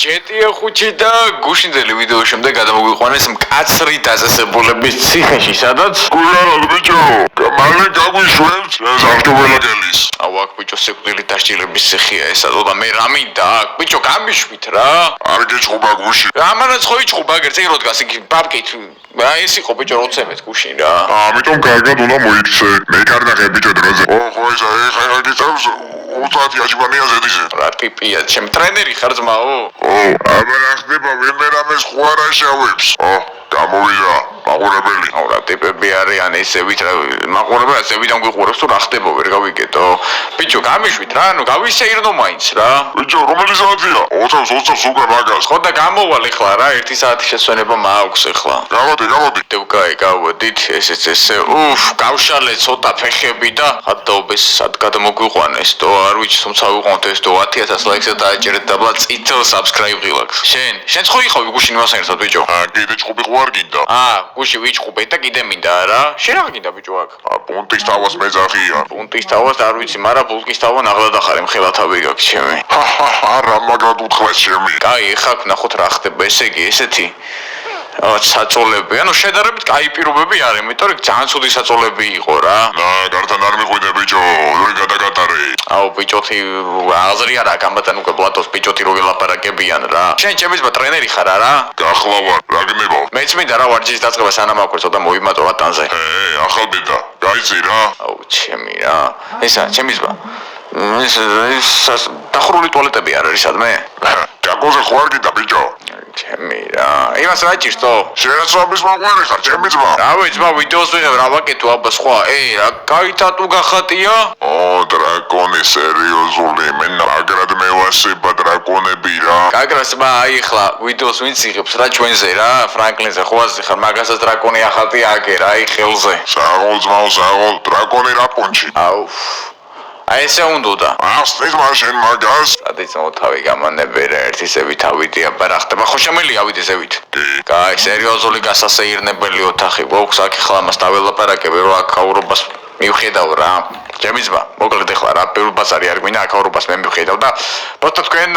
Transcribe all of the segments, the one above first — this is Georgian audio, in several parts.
ჯეტია ხუჩი და გუშინდელი ვიდეოს შემდეგ გადამოგვიყვანეს მკაცრი დაწესებულების ციხეში, სადაც გულარად ბიჭო, მალე გაგვიშვებს საფრთხეველაგელის. აუ აქ ბიჭო სიკვდილით დასჯილების ციხეა ესა და მე რა მინდა აქ ბიჭო გამიშვით რა. არ გიჩხუბა გუში. ამანაც ხო იჩხუბა გერც იგ რო დგას იქ პაპკით. ეს იყო ბიჭო როცემეთ გუშინ რა. ამიტომ კარგად უნდა მოიქცე. მე კარნახე ბიჭო დროზე. ხო ისა ეხლა გიწევს 30 აჯბანია ზედიზე. რა ტიპია, ჩემ ტრენერი ხარ ძმაო? ო, აბა ხდება ვინმერამეს ხوارა შავებს. ო, გამოვიდა, მაყურებელი. აუ რა ტიპები არიან ესევით რა, მაყურებელი ასევიდან გვიყურებს თუ რა ხდება ვერ გავიგეთო. ბიჭო გამიშვით რა, ანუ გავისეირნო მაინც რა. ბიჭო, რომელი საათია? 20 უკვე მაგას. ხო და გამოვალ ეხლა რა, 1 საათი შესვენება მაქვს ეხლა. გამოდი. დევკაი გავოდით, ესეც ესე. გავშალე ცოტა ფეხები და ხადაობის სად გადმოგვიყვანეს, თო არ ვიცი, თუმცა ვიყავთ ეს თო 10000 ლაიქს დააჭერეთ და ბლა წითელ subscribe ღილაკს. შენ ხო იყავი გუშინ მასთან ერთად ბიჭო? კიდე ჭუბი ხوار გინდა. გუში ვიჭყუბეთ და კიდე მინდა რა. შენ რა გინდა ბიჭო აქ? პუნტის თავას მეძახია. პუნტის თავას არ ვიცი, მაგრამ ბულკის თავა ნაღლად ახარე მხელა თავი გაქვს ჩემი. არა მაგრად უთხრეს ჩემი. კაი, ეხლა ვნახოთ რა ხდება, ესე იგი ესეთი საწოლები, ანუ შედარებით კაი პირობები არის, იმიტომ რომ ძალიან ცუდი საწოლები იყო რა. გართან არ მიყვიდე ბიჭო, როგორ გადაგატარე? აუ ბიჭოთი აზრი არა, გამბატან უკვე ბლატოს ბიჭოთი რო ველაპარაკებიან რა. შენ ჩემის ტრენერი ხარ არა? გახლავარ, რა გნებავ? მეც მინდა რა ვარჯიშის დაწყება სანამ აქვე ცოტა მოვიმატო ვატანზე. ახალ ბედა, გაიცი რა? აუ ჩემი რა. ესა ჩემის ბა. ეს დახურული ტუალეტები არ არის სადმე? გაკოზე ხوار გინდა ბიჭო? ჩემი რა. იმას რა ჭირსო? შენაცვლის მოყვარე ხარ, ჩემი ძმა. რავი ძმა, ვიდეოს ვიღებ რა ვაკეთო აბა სხვა. რა კაი თატუ გახატია? ო, დრაკონი სერიოზული, მე მაგრად მევასება დრაკონები რა. კაკრას მა აი ხლა ვიდეოს ვინც იღებს რა ჩვენზე რა, ფრანკლინზე ხოვაზე ხარ, მაგასაც დრაკონი ახალტია აგერა აი ხელზე. საღოლ ძმაო, საღოლ, დრაკონი რა პონჩი. აუ. აი ესე უნდოდა. ასწრით მაშინ მაგას. სადაც მოთავი გამანებერა ერთისები თავიდი აბა რა ხდება, ხო შემელი ავიდე ზევით. კაი, სერიოზული გასასეირნებელი ოთახი გვაქვს აქ ხლა მას დაველაპარაკებ რომ აქ აურობას მივხედავ რა. ჩემი ძმა, მოკლედ ეხლა რა პირველ ბაზარი არ გვინდა აქ აურობას მე მივხედავ და პროსტა თქვენ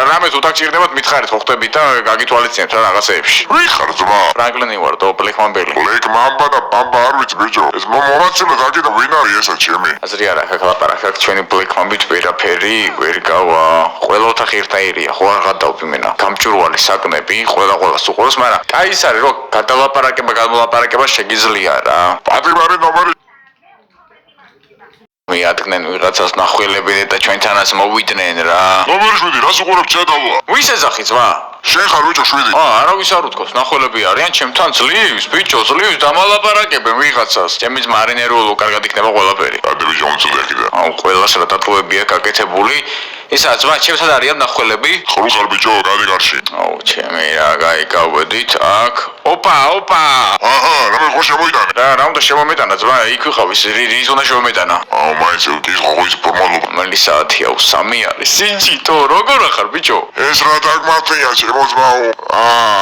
რამეს უტაკჭირდებათ მითხარით ხო ხდებით და გაგითვალისწინებთ რა რაღაცეებში. ვი ხარ ძმა? ფრანკლინი ვარ და ბლეკმანბელი. ბლეკ მამბა და ბამბა არ ვიცი ბიჭო. ეს მომაცილო დაგიდა ვინ არის ესა ჩემი? აზრი არა, აქ ლაპარაკ აქ ჩვენი ბლეკმანბით ვერაფერი ვერ გავა. ყველა ოთახი ერთნაირია, ხო არ გადავდი მენა. გამჭვირვალე საკნები, ყველას უყუროს, მაგრამ კაი ის არის რომ გადმოლაპარაკება შეგიძლია რა. პატიმარი ნომერი მიადგნენ ვიღაცას ნახველებინე და ჩვენთანაც მოვიდნენ რა. ნომერი 7 რას უყურებ ჩატავა? ვის ეძახი ძმა? შენ ხარ ბიჭო 7? არავის არ უთქოს, ნახველები არიან ჩემთან ძლივს, ბიჭო ძლივს დამალაპარაკებენ ვიღაცას. ჩემი ძმა არ ინერვიულო, კარგად იქნება ყველაფერი. ადე ბიჭო მომწოდეკიდა. აუ ყველას რა დატოვებია გაკეთებული. ისა ძმა ჩემთან არიან ნახველები? ხო ხარ ბიჭო, გადი გარში. აუ ჩემი რა, გაი გავედით აქ. ოპა. რამე ხო შემოიტანე? რა უნდა შემომეტანა ძმა, იქ ვიყავ, რის უნდა შემომეტანა? აუ მაინც ის ხო ის ფორმალობა. მელი საათია 3 არის. სინჯიტო, როგორ ახარ ბიჭო? ეს რა დაგმართია ჩემო ძმაო?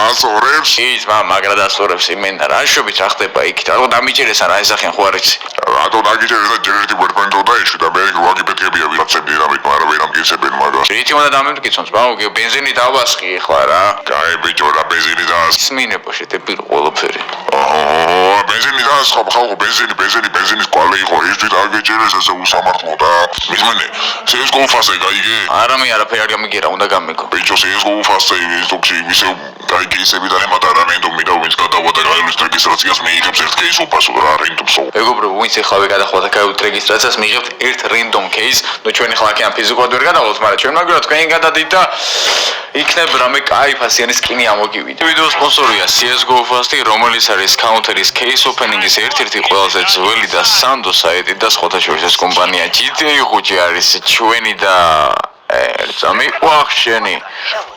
ასორებს? ის მაგრად ასორებს იმენა რა შვებით რა ხდება იქით. რა დამიჭერეს არა ესახიან ხო არ იცი? რატო დაგიჭერეს და ჯერერთი ვერფენდო და ეშვი და მე ვაგიფეთებია ვიღაცები რამით, მაგრამ ვერ ამგისებენ მაგას. რითი უნდა დამემტკიცონ ძმაო, ბენზინი დავასხი ახლა რა. კაი ბიჭო და ბენზინი დას. სმინებო შედებილ ყველაფერი. ბენზინი დას ხალხო ბენზინის კვალი იყო ის თვით აგეჭერეს ესე უსამართლო და მისმენე CS:GO ფასე გაიგე? არა მე არაფერი არ გამიგერა, უნდა გამიგო. ბიჭო CS:GO ფასე ისოქში ისე გაიგისები და ემატა რა რენდომი და ვინც გადავა და გაილის რეგისტრაციას მიიღებს ერთ кейსო ფასო რა რენდომსო. მეგობრებო, ვინც ეხლა გადახვა და გაიუთ რეგისტრაციას მიიღებთ ერთ რენდომ кейს. ნუ ჩვენ ახლა აქედან ფიზიკურად ვერ გადავალთ, მაგრამ ჩვენ მაგრამ თქვენ გადადით და იქნებ რამე კაი ფასიანი სკინი ამოგივიდეთ. ვიდეოს სპონსორია CS:GO Fast, რომელიც არის Counter-ის case opening-ის ერთ-ერთი ყველაზე ძველი და სანდო საიტი და სხვათა შორის ეს კომპანია GTA ხუჭი არის ჩვენი და ერთამი ვახშენი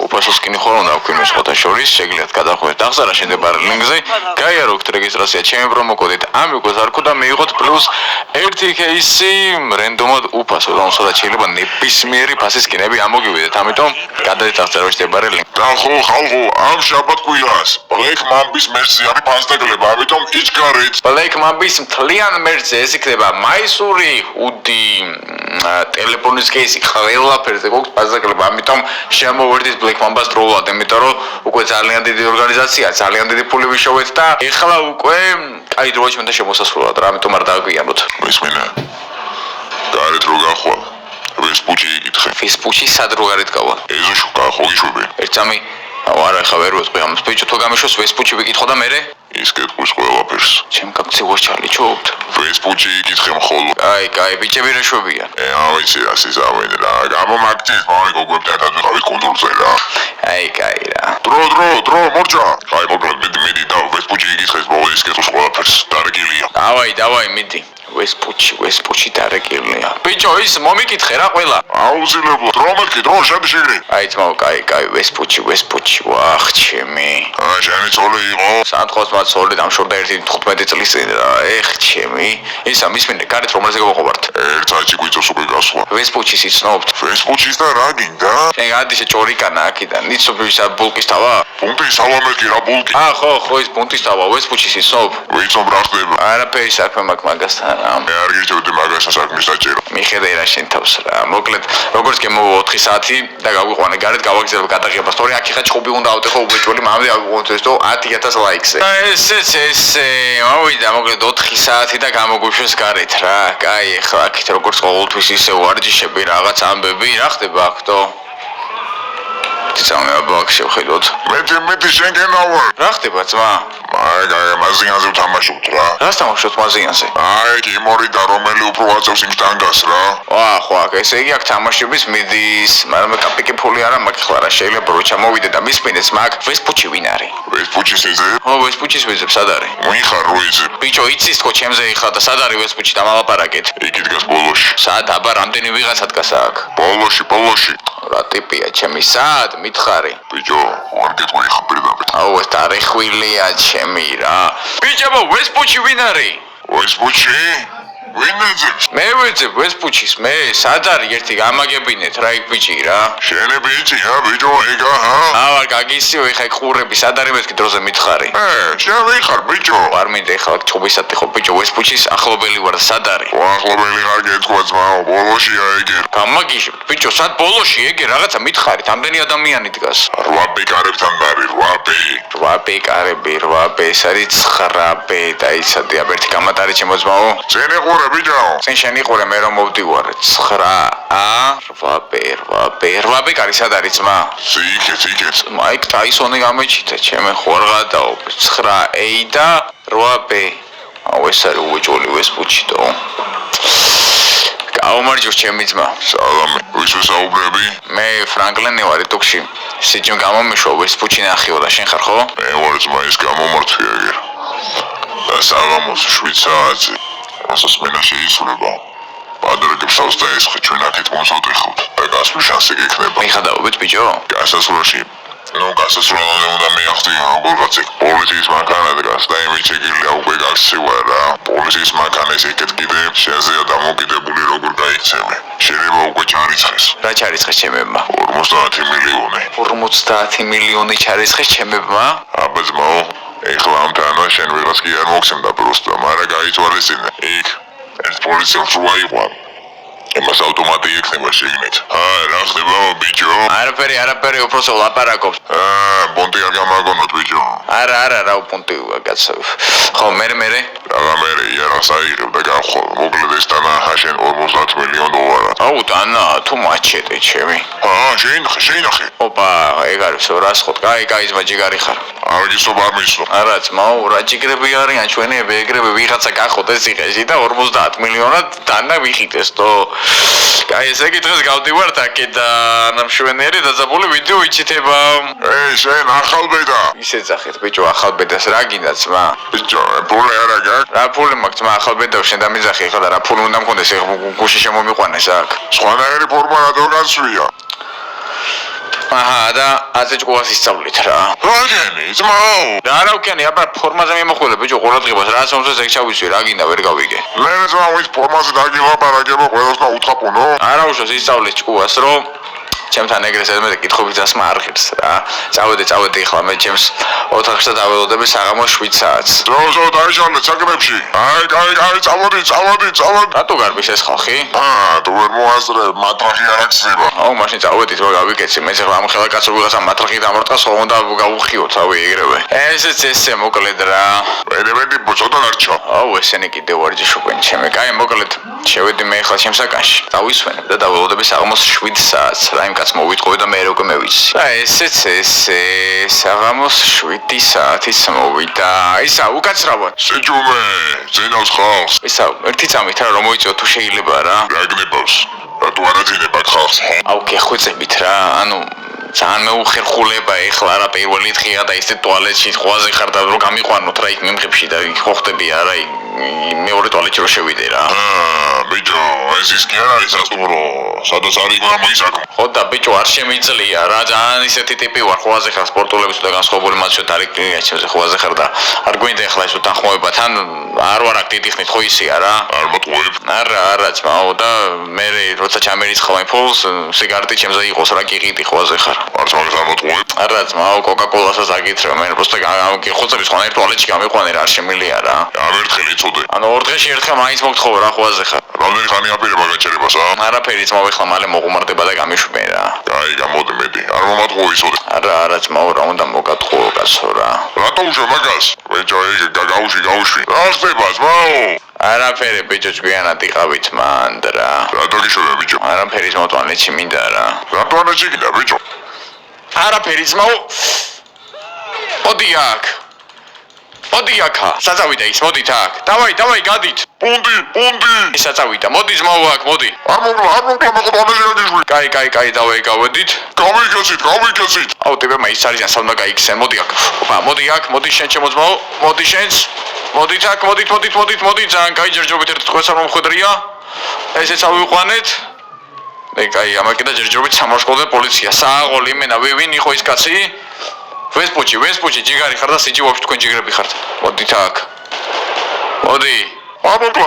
უფასო სკინი ხოლმე აქვს იმ სხვათა შორის შეგიძლიათ გადახვიდეთ აღზარა შემდებარე ლინკზე გაიაროთ რეგისტრაცია ჩემი პრომო კოდით ამიგოს არქო და მიიღოთ პლუს 1 кейსი რენდომად უფასო რომელსაც შეიძლება ნებისმიერი ფასის სკინები ამოგივიდეთ ამიტომ გადადეთ აღზარა შემდებარე ლინკ და ხალხო ამ შაბათ-კვირას Black Mamba-ის მერცზე არის ფანსტაკლება ამიტომ იჩქარეთ Black Mamba-ის მთლიან მერცზე ეს იქნება მაისური, უდი ტელეფონის кейსი ყველაფერზე გვაქვს პაზაკლება, ამიტომ შემოვერდით Black Mamba-ს დროულად, იმიტომ რომ უკვე ძალიან დიდი ორგანიზაცია, ძალიან დიდი ფული ვიშოვეთ და ეხლა უკვე კაი დროა ჩვენთან შემოსასვლელად რა, ამიტომ არ დააგვიანოთ. მისმინე. გარეთ რო გახვალ. ვესპუჩი იკითხე. ვესპუჩი სად რო გარეთ გავა? ეზოში გახოგიშვები. ერთამი არა ხა ვერ ვეთქვი ამას. ბიჭო თუ გამიშოს ვესპუჩი ვიკითხო და მერე? ის კითხვის ყველაფერს. ჩემ კაქცევას ჩალიჩობთ. ვესპუჩი იკითხე მხოლოდ. კაი, ბიჭები რა შვებიან? ავიცი ასიზავენ რა. გამომაქცის მოი გოგოებთან ვიყავით კონტროლზე რა. კაი რა. დრო, მორჭა. კაი, მოკლედ მიდი და ვესპუჩი იკითხეს ბოლოს კითხვის ყველაფერს. დარგილია. დავაი, მიდი. ვესპუჩი დარეგილია. ბიჭო, ის მომიკითხე რა ყველა. აუცილებლად. დრო მეთქი, შედი შეგრი. აი ძმაო, კაი, ვესპუჩი, ვახ ჩემი. შენი ცოლი იყო? სანთხოვს მაცოლი დამშორდა 15 წლის წინ რა. ჩემი. ისა მისმინე, გარეთ რომელზე გავაყობართ? ერთ საათი გვიწევს უკვე გასვლა. ვესპუჩის იცნობთ? ვესპუჩის და რა გინდა? შენ გადიშე ჭორიკანა აქიდან. იცნობ ბულკის თავა? პუნქტი სალამეთი რა ბულკი. ხო, ის პუნქტის თავა, ვესპუჩის იცნობ? ვიცნობ რა ხდება. არაფერი საქმე მაქვს მაგასთან. მე არ გიჭირდი მაგასთან საქმის დაჭერა. მიხედე რა შენ თავს რა. მოკლედ, როგორც გემოვა 4 საათი და გავიყვანე გარეთ გავაგზავნე გადაღებას. თორე აქ ხა ჭუბი უნდა ავტეხო უბრეჭველი მამამდე ავიყვანოთ და 10000 ლაიქზე. ესე მოვიდა მოკლედ 4 საათი და გამოგვიშვეს გარეთ რა. კაი, ახლა აქეთ როგორც ყოველთვის ისე ვარჯიშები რაღაც ამბები რა ხდება აქთო? წამე აბაქ შევხედოთ. მეტი შენგენა ვარ. რა ხდება ძმა? აი, მაზიანზე ვთამაშობთ რა. რას თამაშობთ მაზიანზე? აი, გიმორი და რომელი უფრო აწევს იმ ტანგას რა. ხო, ესე იგი აქ თამაშების მიდის, მაგრამ კაპიკი ფული არა მაქვს ხლა რა, შეიძლება რო ჩამოვიდე და მისმინეს მაგ ვესპუჩი ვინ არის? ვესპუჩის ეძებ? ვესპუჩის ვიზებ, სად არის? ვიხარ რო იზებ? ბიჭო, იცის თქო ჩემზე იხლა და სად არის ვესპუჩი და მალაპარაკეთ? იქ დგას ბოლოში. სად აბა რამდენი ვიღაცა დგას აქ? ბოლოში. რა ტიპია ჩემი, სად მითხარი? ბიჭო, არ გეტყვი ხა პირდაპირ. ეს დარეხვილია ჩემი რა. ბიჭებო, ვესპუჩი ვინ არის? ვესპუჩი? ვინ ეძებს? მე ვეძებ ვესპუჩის, მე სად არის ერთი გამაგებინეთ რა იქ ბიჭი რა. შენი ბიჭია, ბიჭო, ეგა ჰა? ავარ გაგისიო, ეხა ყურები სად არის მეთქი დროზე მითხარი? შენ ვიხარ, ბიჭო? არ მინდა ეხლა ჩუბისათი ხო ბიჭო, ვესპუჩის ახლობელი ვარ, სად არის? ახლობელი არ გეთქვა ძმაო, ბოლოშია ეგერ. გამაგიჟე, ბიჭო, სად ბოლოში ეგერ რაღაცა მითხარით, ამდენი ადამიანი დგას. 8 ბეკარებთან გარი, 8 ბეკარები, 8 ეს არის 9 ბე და იცადე აბერტი გამატარი ჩემო ძმაო. წენი ყურე ბიჭო. წინ შენი ყურე მე რომ მოვდივარ 8 ბეკარი სად არის ძმა? იქეთ. მაიკ ტაისონი გამეჩიტე, ჩემე ხوار გადაობ 9A და 8B. ეს არის უეჭოლი ვესპუჩიტო. გაუმარჯოს ჩემი ძმა. სალამი, ვის ვისაუბრები? მე ფრანკლენი ვარ ტუქში. სიჯიმ გამომიშვა ვესპუჩი ნახიო და შენ ხარ ხო? მე ვარ ძმა, ის გამომართვია ეგერ. და საღამოს 7 საათზე. ასოს მენა შეისრულება. პადრეგებს ავსტაესხი ჩვენ აქეთ მოსავტეხოთ და გასვლის შანსი გექნება. მიხადაობით ბიჭო? გასასვლელში. გასასვლელამდე უნდა მიახტი როგორღაც ეგ პოლიციის მანქანა დგას და იმით შეგიძლია უკვე გაქცევა რა. პოლიციის მანქანის ეკეთ კიდე შენზეა დამოკიდებული როგორ გაიქცევი. შეიძლება უკვე ჩარიცხეს. რა ჩარიცხეს ჩემებმა? 50 მილიონი. 50 მილიონი ჩარიცხეს ჩემებმა? აბა ძმაო, ეხლა ამ თანა შენ ვიღაც კი არ მოგცემდა პროსტა, მაგრამ გაიცვალესინე. იქ ეს პოლიციელს რო აიყვან. იმას ავტომატი იქნება შეგნით. რა ხდება ბიჭო? არაფერი, უბრალოდ ლაპარაკობ. პონტი არ გამაგონოთ ბიჭო. არა, რა პონტი კაცო. ხო, მე. რა მე იარაღს აიღებ და გავხვალ. მოკლედ ეს თანა ჰაშენ 50 მილიონ დოლარი. აუ თანა, თუ მაჩეტე ჩემი. შეინახე. ოპა, ეგ არის 100 კაი, ძმა ჯიგარი ხარ. არ გისწობ არ მისწობ. არა, ძმაო, რა ჯიგრები არიან ჩვენი ეგრევე ვიღაცა გახოდეს ციხეში და 50 მილიონად დანა ვიხიტეს თო. კაი, ესე იგი დღეს გავდივართ აქეთ და ნამშვენიერი დაძაბული ვიდეო იჩითება. შენ ახალბედა. ისე ძახეთ ბიჭო, ახალბედას რა გინდა ძმა? ბიჭო, ფული არა გაქვს? რა ფული მაქვს ძმა, ახალბედას შენ დამიძახი ხა და რა ფული უნდა მქონდეს ეხ გუში შემომიყვანეს აქ. სხვანაირი ფორმა რატო გასვია? და აზე ჭკუას ისწავლით რა. რა გენი, ძმაო? რა ვქენი, აბა ფორმაზე მიმოხვილე ბიჭო, ყურადღებას რა მომწეს ეგ ჩავიცვი, რა გინდა ვერ გავიგე. მე ძმა ვის ფორმაზე დაგილაპარაკებო, ყველას და უთხრაპუნო? არა უშავს ისწავლით ჭკუას, რომ ჩემთან ეგრე ზედმეტი კითხობის დასმა არ ღირს რა. წავედი ახლა მე ჩემს ოთახში და დაველოდები საღამოს 7 საათს. ზო დაიშალე საკრებში. აი, წავოდი. რატო გარბის ეს ხალხი? თუ ვერ მოაზრე, მატრახი არ აქცება. აუ, მაშინ წავედით რა გავიკეთე. მე ახლა ამ ხელა კაცო ვიღაცა მატრახი დამორტყას, ხო უნდა გავუხიოთ, რავი ეგრევე. ესეც ესე მოკლედ რა. ვედებედი ბუწოდა დარჩა. აუ, ესენი კიდევ ვარჯიშობენ ჩემი. კაი, მოკლედ შევედი მე ახლა შემსაკანში. დავისვენებ და დაველოდები საღამოს 7 საათს. რა იმ კაცს მოვიტყოვე და მე როგორ მევიცი. და ესეც ესე საღამოს 7 საათის მოვიდა. ისა უკაცრავად. შეჯუმე, ზენავს ხალხს. ისა ერთი წამით რა რომ მოიწევ თუ შეიძლება რა. რაგნებავს. რატო არ აძინებათ ხალხს? აუ, გეხვეწებით რა. ანუ ძალიან მეუხერხულება ეხლა რა პირველი დღეა და ისე ტუალეტში ხვაზე ხარ და რომ გამიყვანოთ რა იქ მიმღებში და იქ ხო ხდები არა მეორე ტუალეტში რო შევიდე რა. ბიჭო, ეს ის კი არ არის სასტუმრო. სადაც არის მამის აქ. ხო და ბიჭო არ შემიძლია რა ძალიან ისეთი ტიპი ვარ ხვაზე ხარ სპორტულების და განსხვავებული მათ შორის არის კლიენტში ხვაზე ხარ და არ გვინდა ეხლა ეს უთანხმოება თან არ ვარ აქ დიდი ხნით ხო ისეა რა. არ მოტყუებ. არა ძმაო და მე როცა ჩამერიცხავ იმ ფულს სიგარეტი ჩემზე იყოს რა კიყიდი ხვაზე ხარ. არც მაგას არ მოტყუებ. არა ძმაო კოკა-კოლასაც აგითხრა მე просто გიხოცების ხან ერთ ტუალეტში გამიყვანე რა არ შემილია რა. ამერთხელი იწოდე. ანუ ორ დღეში ერთხელ მაინც მოგთხოვე რა ხვაზე ხარ. რამდენი ხანი აპირება გაჩერებას ა? არაფერი ძმაო ეხლა მალე მოღუმარდება და გამიშვე რა. აი, გამოდი მეტი. არ მომატყუო იწოდე. არა ძმაო რა უნდა მოგატყუო კაცო რა. რატო უშვა მაგას? ბიჭო, გაუშვი. რა ხდება ძმაო? არაფერი ბიჭო ჭკვიანად იყავით მან რა. რატო გიშვება ბიჭო? არაფერი ძმაო ტუალეტში მინდა რა. რატო არ შეგვიდა ბიჭო? არაფერი ძმაო. მოდი აქ. საწავიდა ის, მოდით აქ. დავაი, გადით. პუნდი. ის საწავიდა. მოდი ძმაო აქ, მოდი. არ მოკლა მაგოთანაზე გიშვი. კაი, დავაი, გავედით. გავიქეცით. აუ, ტიპებმა ის არიან, სალმა გაიქცენ. მოდი აქ. მოდი აქ, მოდი შენ ჩემო ძმაო. მოდი შენც. მოდით აქ, მოდით. ძალიან კაი ჯერჯერობით ერთ თქვენს არ მომხვედრია. ესეც ავიყვანეთ. კაი, ამაკი და ჯერჯერობით სამართლოდე პოლიცია. სააღოლი იმენა, ვინ იყო ის კაცი? ვესპუჩი, ჯიგარი ხარ და სიჯი ვაფშე თქვენ ჯიგრები ხართ. მოდით აქ. მოდი. არ მოკლა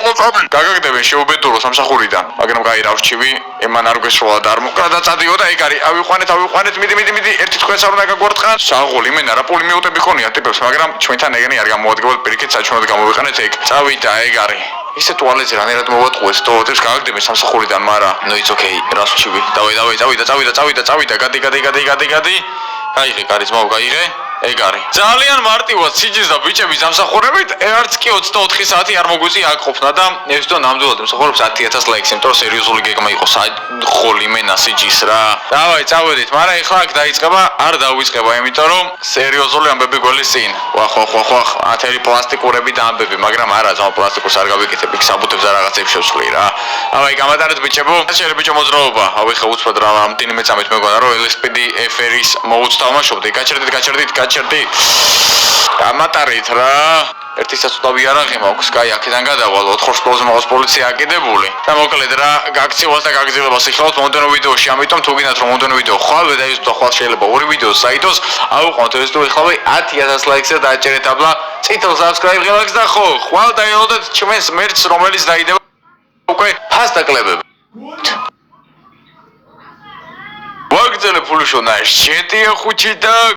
მოყავი. გაგაგდებენ შეუბედურო სამსახურიდან, მაგრამ კაი რა ვrchivი, ემან არ გესროლა და არ მოკლა და წადიო და ეგ არის. ავიყვანეთ, მიდი. ერთი თქვენს არ უნდა გაგვარტყან. სააღოლი იმენა რა პული მიუტები ხონია ტიპებს, მაგრამ ჩვენთან ეგენი არ გამოადგებოდ პირიქით საჩვენოდ გამოვიყენეთ ეგ. წავიდა ეგ არის. ისე ტუალეტზე რანერად მოვატყუეს ტუალეტებს გაგაგდებენ სამსახურიდან, მაგრამ no it's okay. რას ვrchivი? წავიდა, გადი. გაიღე კარი ძმაო, გაიღე. ეგ არის. ძალიან მარტივად სიჯის და ბიჭების დამსახურებით არც კი 24 საათი არ მოგვიწია აქ ყოფნა და ეს თო ნამდვილად მსახურობს 10000 ლაიქს, იმიტომ რომ სერიოზული გეგმა იყო სააღოლი მენა სიჯის რა. დავაი, წავედით, მაგრამ ეხლა აქ დაიწყება, არ დავიწყება, იმიტომ რომ სერიოზული ამბები გველის წინ. ხო, 10 პლასტიკურები და ამბები, მაგრამ არა, ზომა პლასტიკურს არ გავიკეთებ, იქ საბუთებს და რაღაცებს შევცვლი რა. დავაი, გამატარეთ ბიჭებო. შეიძლება ბიჭო მოძრაობა. ხო, უცბად რა, რამდენიმე წამით მეგონა რომ LSPD FR-ის მოუწთავმაშობდი. გაჩერდით. გამატარით რა. ერთი საწუთავი არაღი მაქვს, კაი, აქედან გადავალ 4 სპორტზე მაქვს პოლიცია აკიდებული. და მოკლედ რა, გაქცევას და გაგზელებას იხლავთ მომდენო ვიდეოში, ამიტომ თუ გინდათ რომ მომდენო ვიდეო ხვალ და ხვალ შეიძლება ორი ვიდეო საიტოს, ავუყოთ ეს თუ ეხლავე 10000 ლაიქს და დააჭერეთ აბლა წითელ subscribe ღილაკს და ხო, ხვალ დაელოდეთ ჩვენს მერჩს, რომელიც დაიდება უკვე ფასტაკლებები. ვაგზელე ფულიშონა, შეტია ხუჩი და